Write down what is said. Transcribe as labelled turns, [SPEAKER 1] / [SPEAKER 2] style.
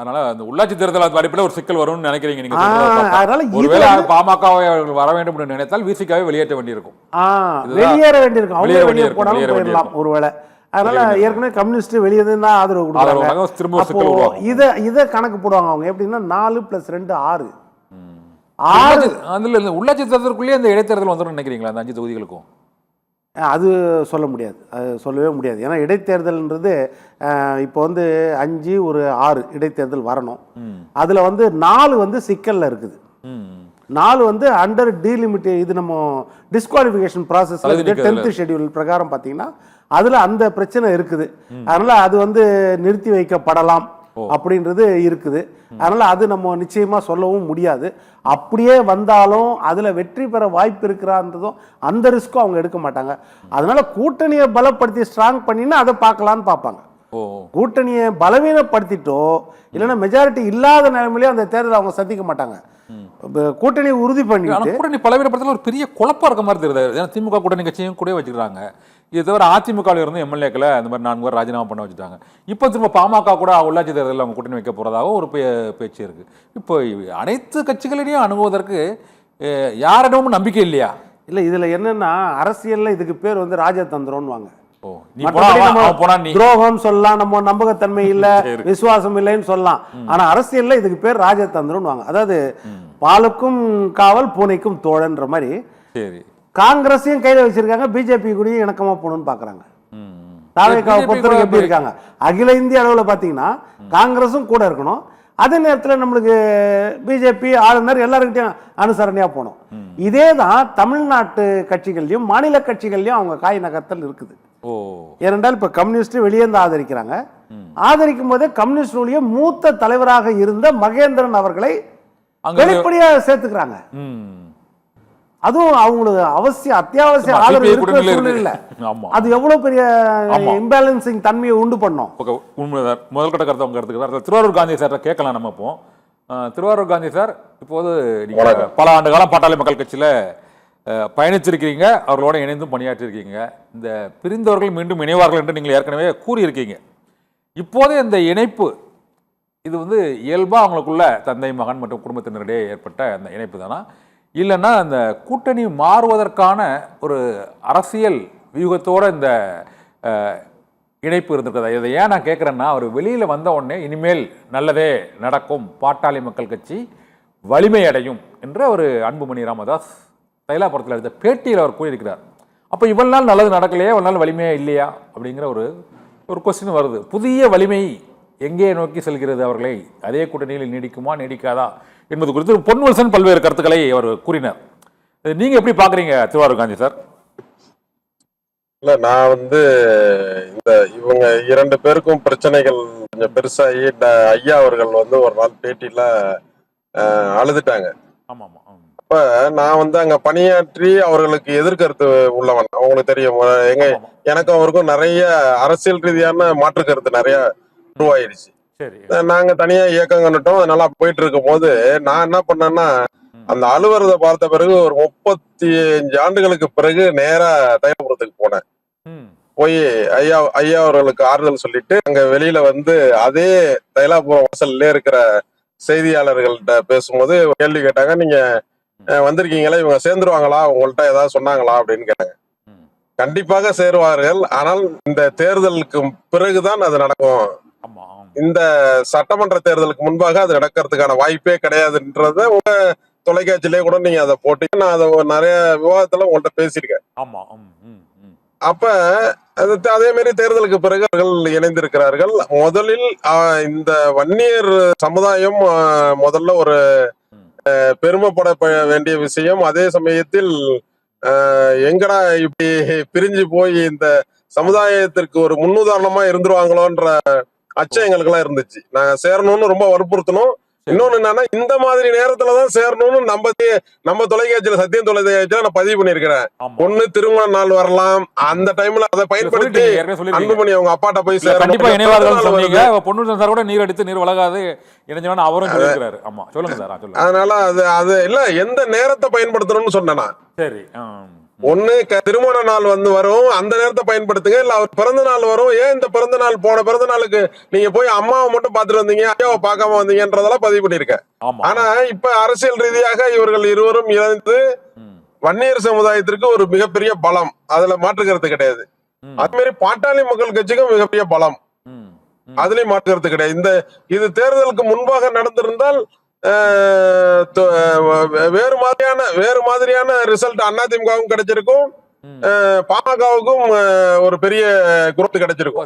[SPEAKER 1] அதனால அந்த உள்ளாட்சி தேர்தல் அடிப்படையில் ஒரு சிக்கல் வரும்னு நினைக்கிறீங்க நீங்க?
[SPEAKER 2] அதனால
[SPEAKER 1] ஒருவேளை பாமகவை வர வேண்டும் என்று நினைத்தால் விசிகாவை வெளியேற்ற வேண்டியிருக்கும்.
[SPEAKER 2] வெளியேற வேண்டியிருக்கும். அவங்க வெளியே போனாலும் போயிடலாம் ஒருவேளை. அதனால ஏற்கனவே கம்யூனிஸ்ட் வெளியே தான் ஆதரவு கொடுக்குறாங்க. இதை கணக்கு போடுவாங்க அவங்க எப்படின்னா 4+2 6.
[SPEAKER 1] அதுல உள்ளாட்சி தேர்தலுக்குள்ளேயே இந்த இடைத்தேர்தல் வந்துடும் நினைக்கிறீங்களா அந்த 5 தொகுதிகளுக்கும்?
[SPEAKER 2] அது சொல்ல முடியாது, அது சொல்லவே முடியாது. ஏன்னா இடைத்தேர்தல்ன்றது இப்போ 5 ஒரு 6 இடைத்தேர்தல் வரணும். அதில் 4 சிக்கலில் இருக்குது. 4 அண்டர் டீலிமிட். இது நம்ம டிஸ்குவாலிஃபிகேஷன் ப்ராசஸ் 10th ஷெட்யூல் பிரகாரம் பார்த்தீங்கன்னா அதில் அந்த பிரச்சனை இருக்குது. அதனால் அது நிறுத்தி வைக்கப்படலாம் அப்படின்றது இருக்குது. அதனால அது நம்ம நிச்சயமா சொல்லவும் முடியாது. அப்படியே வந்தாலும் அதுல வெற்றி பெற வாய்ப்பு இருக்கிறான்றதும் அந்த ரிஸ்க்கும் அவங்க எடுக்க மாட்டாங்க. அதனால கூட்டணியை பலப்படுத்தி ஸ்ட்ராங் பண்ணினா அதை பார்க்கலான்னு பார்ப்பாங்க. கூட்டணியை பலவீனப்படுத்திட்டோ இல்லைன்னா மெஜாரிட்டி இல்லாத நிலைமையிலே அந்த தேர்தலை அவங்க சந்திக்க மாட்டாங்க. கூட்டணி உறுதி பண்ணி
[SPEAKER 1] கூட்டணி பலவீனப்படுத்தல ஒரு பெரிய குழப்பம் இருக்க மாதிரி தெரியுது. ஏன்னா திமுக கூட்டணி கட்சியும் கூட வச்சுக்கிறாங்க. இது தவிர அதிமுகவில் இருந்து எம்எல்ஏக்களை அந்த மாதிரி 4 பேர் ராஜினாமா பண்ண வச்சுட்டாங்க. இப்போ திரும்ப பாமக கூட உள்ளாட்சி தேர்தலில் அவங்க கூட்டணி வைக்க போகிறதாகவும் ஒரு பேச்சு இருக்கு. இப்போ அனைத்து கட்சிகளையும் அணுகுவதற்கு யாரிடமும் நம்பிக்கை இல்லையா?
[SPEAKER 2] இல்லை, இதில் என்னன்னா அரசியலில் இதுக்கு பேர் ராஜதந்திரம்னுவாங்க. துரோகம் சொல்லலாம், நம்ம நம்பகத்தன்மை இல்ல, விசுவாசம் இல்லைன்னு சொல்லலாம். ஆனா அரசியல்ல இதுக்கு பேர் ராஜதந்திரம். அதாவது பாலுக்கும் காவல் பூனைக்கும் தோழன்ற மாதிரி காங்கிரஸையும் கையில வச்சிருக்காங்க, பிஜேபி கூடயும் இணக்கமா போகணும்னு பாக்குறாங்க. தாவேக்காவை பொறுத்தவரைக்கும் எப்படி இருக்காங்க, அகில இந்திய அளவுல பாத்தீங்கன்னா காங்கிரஸும் கூட இருக்கணும், அதே நேரத்தில் நம்மளுக்கு பிஜேபி ஆளுநர் எல்லாருக்கிட்டையும் அனுசரணையா போகணும். இதே தான் தமிழ்நாட்டு கட்சிகள்லையும் மாநில கட்சிகள்லையும் அவங்க காய் நகர்த்தல் இருக்குது. ஏனென்றால் இப்ப கம்யூனிஸ்ட் வெளியே இருந்து ஆதரிக்கிறாங்க. ஆதரிக்கும் போதே கம்யூனிஸ்ட் மூத்த தலைவராக இருந்த மகேந்திரன் அவர்களை வெளிப்படையாக சேர்த்துக்கிறாங்க. அதுவும் அவங்களுக்கு அத்தியாவசிய ஆதரவு இருக்கிற சூழ்நிலை. அது எவ்வளவு பெரிய இம்பேலன்சிங் தன்மையை உண்டு பண்ணோம்.
[SPEAKER 1] முதல் கட்ட கருத்து அவங்க எடுத்துக்கிறார். திருவாரூர் காந்தி சார் கேட்கலாம் நம்ம. இப்போ திருவாரூர் காந்தி சார், இப்போது நீங்க பல ஆண்டு காலம் பாட்டாளி மக்கள் கட்சியில பயணிச்சிருக்கிறீங்க, அவர்களோட இணைந்தும் பணியாற்றிருக்கீங்க. இந்த பிரிந்தவர்கள் மீண்டும் இணைவார்கள் என்று நீங்கள் ஏற்கனவே கூறியிருக்கீங்க. இப்போதே இந்த இணைப்பு இது இயல்பா அவங்களுக்குள்ள தந்தை மகன் மற்றும் குடும்பத்தினரிடையே ஏற்பட்ட அந்த இணைப்பு தானா, இல்லைன்னா அந்த கூட்டணி மாறுவதற்கான ஒரு அரசியல் வியூகத்தோட இந்த இணைப்பு இருந்திருக்குதா? இதை ஏன் நான் கேட்குறேன்னா, அவர் வெளியில் வந்த உடனே இனிமேல் நல்லதே நடக்கும், பாட்டாளி மக்கள் கட்சி வலிமை அடையும் என்று அவர் அன்புமணி ராமதாஸ் தைலாபுரத்தில் எடுத்த பேட்டியில் அவர் கூறியிருக்கிறார். அப்போ இவ்வளவு நாள் நல்லது நடக்கலையே, இவ்வளவு நாள் வலிமையா இல்லையா அப்படிங்கிற ஒரு கொஸ்டின் வருது. புதிய வலிமை எங்கே நோக்கி செல்கிறது அவர்களை? அதே கூட்டணியில் நீடிக்குமா நீடிக்காதா என்பது குறித்து பொன்வல்சன் பல்வேறு கருத்துக்களை அவர் கூறினார். நீங்க எப்படி பாக்குறீங்க திருவாரூர் காந்தி சார்?
[SPEAKER 3] இல்ல, நான் இந்த இவங்க 2 பேருக்கும் பிரச்சனைகள் கொஞ்சம் பெருசாகி ஐயா அவர்கள் ஒரு நாள் பேட்டியில அழுதுட்டாங்க.
[SPEAKER 1] ஆமா ஆமா.
[SPEAKER 3] அப்ப நான் அங்க பணியாற்றி அவர்களுக்கு எதிர்கருத்து உள்ளவன், அவங்களுக்கு தெரியும். எனக்கும் அவருக்கும் நிறைய அரசியல் ரீதியான மாற்று கருத்து நிறைய உருவாயிடுச்சு. நாங்க தனியா இயக்கம் கண்டுட்டோம். அதனால போயிட்டு இருக்கும் போது நான் என்ன பண்ணேன்னா, அந்த அலுவலகத்தை பார்த்த பிறகு ஒரு 35 ஆண்டுகளுக்கு பிறகு நேரா தைலாபுரத்துக்கு போனேன். போய் ஐயா அவர்களுக்கு ஆறுதல் சொல்லிட்டு அங்க வெளியில அதே தைலாபுரம் வாசல்ல இருக்கிற செய்தியாளர்கள்ட்ட பேசும்போது கேள்வி கேட்டாங்க. நீங்க வந்திருக்கீங்களா, இவங்க சேர்ந்துருவாங்களா, உங்கள்கிட்ட ஏதாவது சொன்னாங்களா அப்படின்னு கேட்டாங்க. கண்டிப்பாக சேருவார்கள், ஆனால் இந்த தேர்தலுக்கு பிறகுதான் அது நடக்கும். இந்த சட்டமன்ற தேர்தலுக்கு முன்பாக அது நடக்கிறதுக்கான வாய்ப்பே கிடையாதுன்றத உங்க தொலைக்காட்சியிலே கூட நீங்க அதை போட்டீங்க. நான் அதை நிறைய விவாதத்துல உங்கள்கிட்ட பேசியிருக்கேன். அப்ப அதே மாதிரி தேர்தலுக்கு பிறகு அவர்கள் இணைந்திருக்கிறார்கள். முதலில் இந்த வன்னியர் சமுதாயம் முதல்ல ஒரு பெருமைப்பட வேண்டிய விஷயம். அதே சமயத்தில் எங்கடா இப்படி பிரிஞ்சு போய் இந்த சமுதாயத்திற்கு ஒரு முன்னுதாரணமா இருந்துருவாங்களோன்ற அச்சம் எங்களுக்கு எல்லாம் இருந்துச்சு. நாங்க சேரணும்னு ரொம்ப வற்புறுத்தணும். இன்னொன்னு என்னன்னா, இந்த மாதிரி நேரத்துலதான் சேரணும்னு நம்ம தொலைக்காட்சியில சத்தியம் தொலைக்காட்சியில நான் பதிவு பண்ணிருக்கிறேன். ஒண்ணு திருமண நாள் வரலாம், அந்த டைம்ல அதை பயன்படுத்தி அன்புமணி அவங்க அப்பாட்ட போய் சேரணும்.
[SPEAKER 1] நீர் அடித்து நீர் வளராது அவரும் சொல்லிருக்காரு. ஆமா, சொல்லுங்க சார்.
[SPEAKER 3] அதனால அது இல்ல, எந்த நேரத்தை பயன்படுத்தணும்னு சொன்னா.
[SPEAKER 1] சரி,
[SPEAKER 3] ஒண்ணு திருமண நாள் வரும், அந்த நேரத்தை பயன்படுத்துங்க. இல்ல அவர் பிறந்த நாள் வரும், ஏன் இந்த பிறந்த நாள் போன பிறந்த நாளுக்கு நீங்க போய் அம்மாவை மட்டும் பாத்துட்டு வந்தீங்க, ஐயாவை பார்க்காம வந்தீங்கன்றதெல்லாம் பதிவு பண்ணிருக்கேன். ஆனா இப்ப அரசியல் ரீதியாக இவர்கள் இருவரும் இணைந்து வன்னியர் சமுதாயத்திற்கு ஒரு மிகப்பெரிய பலம், அதுல மாற்றுக்கிறது கிடையாது. அது மாதிரி பாட்டாளி மக்கள் கட்சிக்கும் மிகப்பெரிய பலம், அதுலயும் மாற்றுக்கிறது கிடையாது. இது தேர்தலுக்கு முன்பாக நடந்திருந்தால் வேறு மாதிரியான ரிசல்ட் அதிமுகவும் கிடைச்சிருக்கும், பாமகவுக்கும் ஒரு பெரிய குரோத் கிடைச்சிருக்கும்.